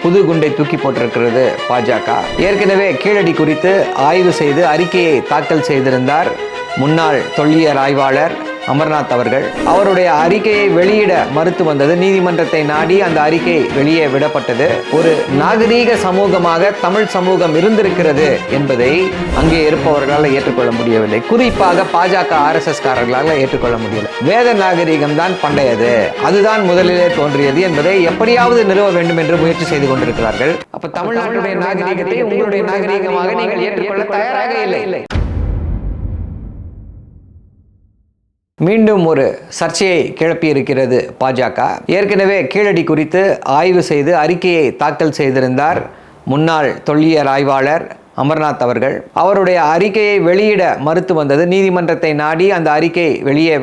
புது குண்டை தூக்கி போட்டிருக்கிறது பாஜக. ஏற்கனவே கீழடி குறித்து ஆய்வு செய்து அறிக்கையை தாக்கல் செய்திருந்தார் முன்னாள் தொல்லியல் ஆய்வாளர் அமர்நாத் அவர்கள். அவருடைய அறிக்கையை வெளியிட மறுத்து வந்தது. நீதிமன்றத்தை நாடி அந்த அறிக்கை வெளியே விடப்பட்டது. ஒரு நாகரீக சமூகமாக தமிழ் சமூகம் இருந்திருக்கிறது என்பதை அங்கே இருப்பவர்களால் ஏற்றுக்கொள்ள முடியவில்லை. குறிப்பாக பாஜக RSS காரர்களால் ஏற்றுக்கொள்ள முடியவில்லை. வேத நாகரீகம் தான் பண்டையது, அதுதான் முதலிலே தோன்றியது என்பதை எப்படியாவது நிறுவ வேண்டும் என்று முயற்சி செய்து கொண்டிருக்கிறார்கள். அப்ப தமிழ்நாட்டுடைய நாகரீகத்தை உங்களுடைய நாகரீகமாக நீங்கள் ஏற்றுக்கொள்ள தயாராக இல்லை. மீண்டும் ஒரு சர்ச்சையை கிளப்பி இருக்கிறது பாஜக. ஏற்கனவே கீழடி குறித்து ஆய்வு செய்து அறிக்கையை தாக்கல் செய்திருந்தார் முன்னாள் தொல்லியல் ஆய்வாளர் அமர்நாத் அவர்கள். அவருடைய அறிக்கையை வெளியிட மறுத்து வந்தது. நீதிமன்றத்தை நாடி அந்த அறிக்கை வெளியே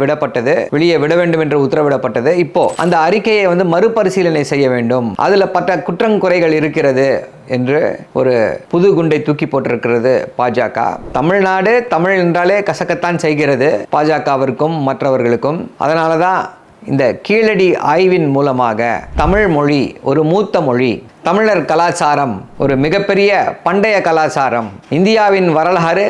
விட வேண்டும் என்று உத்தரவிடப்பட்டது. இப்போ அந்த அறிக்கையை மறுபரிசீலனை செய்ய வேண்டும், அதுல பட்ட குற்றங்குறைகள் இருக்கிறது என்று ஒரு புது குண்டை தூக்கி போட்டிருக்கிறது பாஜக. தமிழ்நாடு தமிழ் என்றாலே கசக்கத்தான் செய்கிறது பாஜகவிற்கும் மற்றவர்களுக்கும். அதனாலதான் இந்த கீழடி ஆய்வின் மூலமாக தமிழ் மொழி ஒரு மூத்த மொழி, தமிழர் கலாச்சாரம் ஒரு மிகப்பெரிய பண்டைய கலாச்சாரம், இந்தியாவின் வரலாறு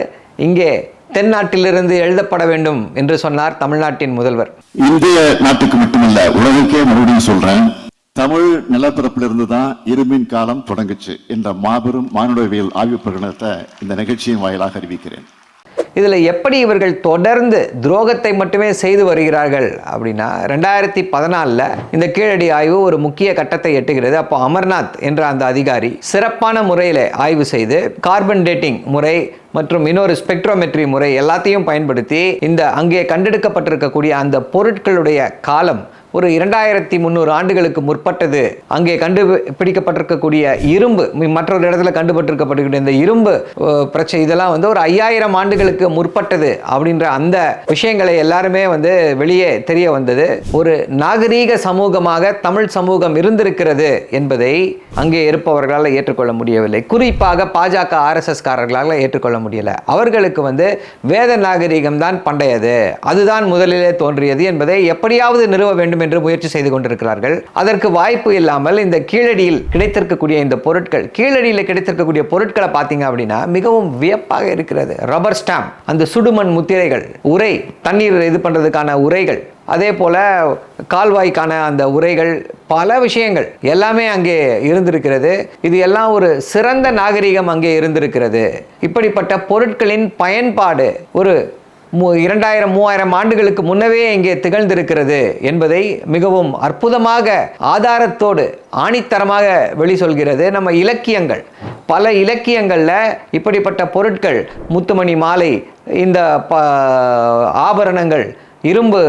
இங்கே தென்னாட்டிலிருந்து எழுதப்பட வேண்டும் என்று சொன்னார் தமிழ்நாட்டின் முதல்வர். இந்திய நாட்டுக்கு மட்டுமல்ல, உலகுக்கே மறுபடியும் சொல்றேன், தமிழ் நிலப்பரப்பிலிருந்து தான் இரும்பின் காலம் தொடங்குச்சு என்ற மாபெரும் மானுடவியல் ஆய்வு பிரகடனத்தை இந்த நிகழ்ச்சியின் வாயிலாக அறிவிக்கிறேன். இதில் எப்படி இவர்கள் தொடர்ந்து துரோகத்தை மட்டுமே செய்து வருகிறார்கள் அப்படின்னா, 2014 இந்த கீழடி ஆய்வு ஒரு முக்கிய கட்டத்தை எட்டுகிறது. அப்போ அமர்நாத் என்ற அந்த அதிகாரி சிறப்பான முறையில் ஆய்வு செய்து கார்பன் டேட்டிங் முறை மற்றும் இன்னொரு ஸ்பெக்ட்ரோமெட்ரி முறை எல்லாத்தையும் பயன்படுத்தி இந்த அங்கே கண்டெடுக்கப்பட்டிருக்கக்கூடிய அந்த பொருட்களுடைய காலம் ஒரு 2300 ஆண்டுகளுக்கு முற்பட்டது. அங்கே கண்டுபிடிக்கப்பட்டிருக்கக்கூடிய இரும்பு, மற்றொரு இடத்துல கண்டுபிடிக்கப்பட்டிருக்கிற இந்த இரும்பு பிரச்சனை இதெல்லாம் ஒரு 5000 ஆண்டுகளுக்கு முற்பட்டது அப்படின்ற அந்த விஷயங்களை எல்லாருமே வெளியே தெரிய வந்தது. ஒரு நாகரீக சமூகமாக தமிழ் சமூகம் இருந்திருக்கிறது என்பதை அங்கே இருப்பவர்களால் ஏற்றுக்கொள்ள முடியவில்லை. குறிப்பாக பாஜக RSS காரர்களால் ஏற்றுக்கொள்ள முடியல. அவர்களுக்கு வேத நாகரீகம் தான் பண்டையது, அதுதான் முதலிலே தோன்றியது என்பதை எப்படியாவது நிறுவ வேண்டும் என்று முயற்சி செய்து கொண்டிருக்கிறார்கள். அதற்கு வாய்ப்பு இல்லாமல் இந்த கீழடியில் கிடைத்திருக்கக்கூடிய இந்த பொருட்கள், கீழடியில் கிடைத்திருக்கக்கூடிய பொருட்களை பார்த்தீங்க அப்படின்னா மிகவும் வியப்பாக இருக்கிறது. ரப்பர் ஸ்டாம்ப், அந்த சுடுமண் முத்திரைகள், உரை, தண்ணீர் இது பண்றதுக்கான உரைகள், அதே போல கால்வாய்க்கான அந்த உரைகள், பல விஷயங்கள் எல்லாமே அங்கே இருந்திருக்கிறது. இது எல்லாம் ஒரு சிறந்த நாகரிகம் அங்கே இருந்திருக்கிறது. இப்படிப்பட்ட பொருட்களின் பயன்பாடு ஒரு 2000-3000 ஆண்டுகளுக்கு முன்னவே இங்கே திகழ்ந்திருக்கிறது என்பதை மிகவும் அற்புதமாக ஆதாரத்தோடு ஆணித்தரமாக வெளி சொல்கிறது நம்ம இலக்கியங்கள். பல இலக்கியங்களில் இப்படிப்பட்ட பொருட்கள், முத்துமணி மாலை, இந்த ஆபரணங்கள், இரும்பு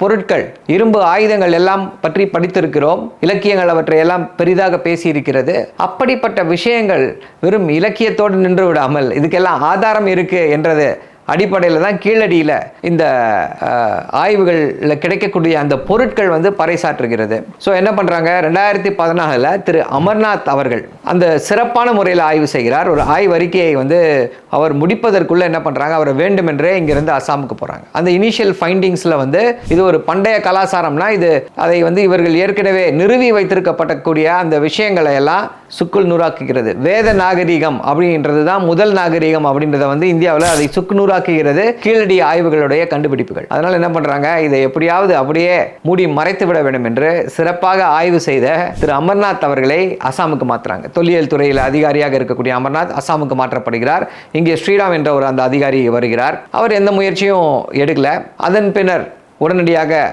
பொருட்கள், இரும்பு ஆயுதங்கள் எல்லாம் பற்றி படித்திருக்கிறோம். இலக்கியங்கள் அவற்றை எல்லாம் பெரிதாக பேசியிருக்கிறது. அப்படிப்பட்ட விஷயங்கள் வெறும் இலக்கியத்தோடு நின்று விடாமல் இதுக்கெல்லாம் ஆதாரம் இருக்கு என்றது அடிப்படையில் தான் கீழடியில் இந்த ஆய்வுகளில் கிடைக்கக்கூடிய அந்த பொருட்கள் பறைசாற்றுகிறது. ஸோ என்ன பண்ணுறாங்க, 2014 திரு அமர்நாத் அவர்கள் அந்த சிறப்பான முறையில் ஆய்வு செய்கிறார். ஒரு ஆய்வறிக்கையை அவர் முடிப்பதற்குள்ளே என்ன பண்ணுறாங்க, அவரை வேண்டுமென்றே இங்கிருந்து அசாமுக்கு போகிறாங்க. அந்த இனிஷியல் ஃபைண்டிங்ஸில் இது ஒரு பண்டைய கலாச்சாரம்னா இது அதை இவர்கள் ஏற்கனவே நிறுவி வைத்திருக்கப்படக்கூடிய அந்த விஷயங்களை எல்லாம் சுக்குள் நூறாக்குகிறது. வேத நாகரீகம் அப்படின்றது தான் முதல் நாகரீகம் அப்படின்றத இந்தியாவில் அதை சுக்கு நூறாக்குகிறது கீழடி ஆய்வுகளுடைய கண்டுபிடிப்புகள். அதனால என்ன பண்றாங்க, இதை எப்படியாவது அப்படியே மூடி மறைத்து விட வேண்டும் என்று சிறப்பாக ஆய்வு செய்த திரு அமர்நாத் அவர்களை அசாமுக்கு மாற்றுறாங்க. தொல்லியல் துறையில் அதிகாரியாக இருக்கக்கூடிய அமர்நாத் அசாமுக்கு மாற்றப்படுகிறார். இங்கே ஸ்ரீராம் என்ற ஒரு அந்த அதிகாரி வருகிறார். அவர் எந்த முயற்சியும் எடுக்கல. அதன் பின்னர் உடனடியாக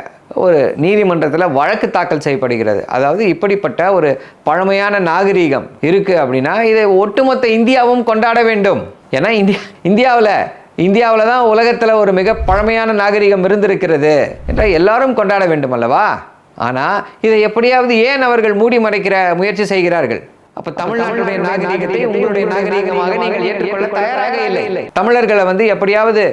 ஒரு நீதிமன்றத்தில் வழக்கு தாக்கல் செய்யப்படுகிறது. அதாவது இப்படிப்பட்ட ஒரு பழமையான நாகரீகம் இருக்கு அப்படின்னா இதை ஒட்டுமொத்த இந்தியாவும் கொண்டாட வேண்டும். ஏன்னா இந்தியாவில் தான் உலகத்தில் ஒரு மிக பழமையான நாகரீகம் இருந்திருக்கிறது என்றால் எல்லாரும் கொண்டாட வேண்டும் அல்லவா? ஆனால் இதை எப்படியாவது ஏன் அவர்கள் மூடி மறைக்கிற முயற்சி செய்கிறார்கள்? அப்ப தமிழ்நாட்டுடைய நாகரீகத்தை உங்களுடைய நாகரீகமாக நீங்கள் ஏற்றுக்கொள்ள தயாராக இல்லை. தமிழர்களை எப்படியாவது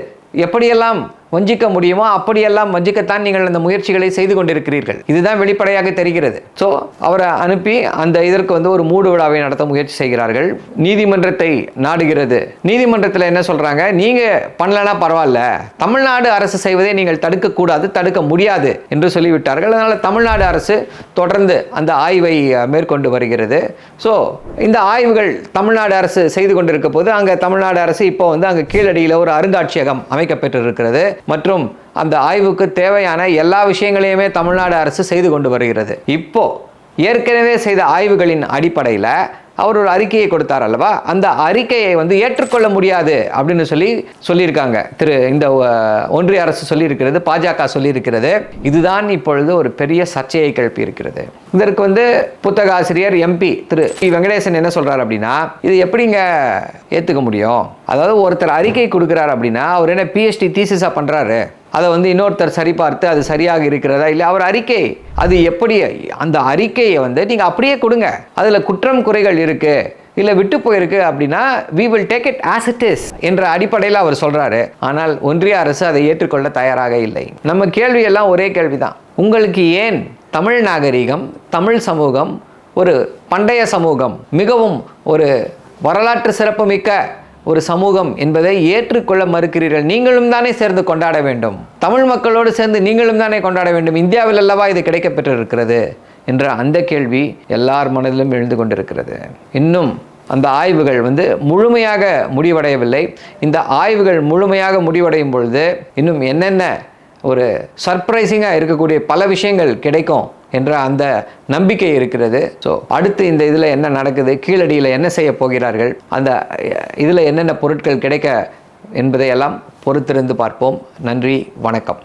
எப்படியெல்லாம் வஞ்சிக்க முடியுமோ அப்படியெல்லாம் வஞ்சிக்கத்தான் நீங்கள் அந்த முயற்சிகளை செய்து கொண்டிருக்கிறீர்கள். இதுதான் வெளிப்படையாக தெரிகிறது. ஸோ அவரை அனுப்பி அந்த இதற்கு வந்து ஒரு மூடு விழாவை நடத்த முயற்சி செய்கிறார்கள். நீதிமன்றத்தை நாடுகிறது. நீதிமன்றத்தில் என்ன சொல்றாங்க, நீங்க பண்ணலனா பரவாயில்ல, தமிழ்நாடு அரசு செய்வதை நீங்கள் தடுக்கக்கூடாது, தடுக்க முடியாது என்று சொல்லிவிட்டார்கள். அதனால தமிழ்நாடு அரசு தொடர்ந்து அந்த ஆய்வை மேற்கொண்டு வருகிறது. ஸோ இந்த ஆய்வுகள் தமிழ்நாடு அரசு செய்து கொண்டிருக்க போது அங்கே தமிழ்நாடு அரசு இப்போ வந்து அங்கே கீழடியில் ஒரு அருங்காட்சியகம் அமைக்கப்பெற்றிருக்கிறது மற்றும் அந்த ஆய்வுக்கு தேவையான எல்லா விஷயங்களையுமே தமிழ்நாடு அரசு செய்து கொண்டு வருகிறது. இப்போ ஏற்கனவே செய்த ஆய்வுகளின் அடிப்படையில் அவர் ஒரு அறிக்கையை கொடுத்தார் அல்லவா, அந்த அறிக்கையை வந்து ஏற்றுக்கொள்ள முடியாது அப்படின்னு சொல்லியிருக்காங்க. இந்த ஒன்றிய அரசு சொல்லியிருக்கிறது, பாஜக சொல்லியிருக்கிறது. இதுதான் இப்பொழுது ஒரு பெரிய சர்ச்சையை கிளப்பி இருக்கிறது. இதற்கு வந்து புத்தக ஆசிரியர் எம்பி திரு வெங்கடேசன் என்ன சொல்றாரு அப்படின்னா, இது எப்படிங்க ஏற்றுக்க முடியும்? அதாவது ஒருத்தர் அறிக்கை கொடுக்குறாரு அப்படின்னா அவர் என்ன பிஹெச்டி தீசிஸா பண்றாரு, அதை வந்து இன்னொருத்தர் சரிபார்த்து அது சரியாக இருக்கிறதா இல்லை, அவர் அறிக்கை அது எப்படி, அந்த அறிக்கையை வந்து நீங்கள் அப்படியே கொடுங்க, அதில் குற்றம் குறைகள் இருக்கு இல்லை விட்டு போயிருக்கு அப்படின்னா we will take it as it is என்ற அடிப்படையில் அவர் சொல்றாரு. ஆனால் ஒன்றிய அரசு அதை ஏற்றுக்கொள்ள தயாராக இல்லை. நம்ம கேள்வியெல்லாம் ஒரே கேள்விதான், உங்களுக்கு ஏன் தமிழ் நாகரிகம், தமிழ் சமூகம் ஒரு பண்டைய சமூகம், மிகவும் ஒரு வரலாற்று சிறப்புமிக்க ஒரு சமூகம் என்பதை ஏற்றுக்கொள்ள மறுக்கிறீர்கள்? நீங்களும் தானே சேர்ந்து கொண்டாட வேண்டும், தமிழ் மக்களோடு சேர்ந்து நீங்களும் தானே கொண்டாட வேண்டும், இந்தியாவில் அல்லவா இது கிடைக்கப்பெற்றிருக்கிறது என்ற அந்த கேள்வி எல்லார் மனதிலும் எழுந்து கொண்டிருக்கிறது. இன்னும் அந்த ஆய்வுகள் வந்து முழுமையாக முடிவடையவில்லை. இந்த ஆய்வுகள் முழுமையாக முடிவடையும் பொழுது இன்னும் என்னென்ன ஒரு சர்ப்ரைசிங்காக இருக்கக்கூடிய பல விஷயங்கள் கிடைக்கும் என்ற அந்த நம்பிக்கை இருக்கிறது. ஸோ அடுத்து இந்த இதில் என்ன நடக்குது, கீழடியில் என்ன செய்ய போகிறார்கள், அந்த இதில் என்னென்ன பொருட்கள் கிடைக்க என்பதையெல்லாம் பொறுத்திருந்து பார்ப்போம். நன்றி, வணக்கம்.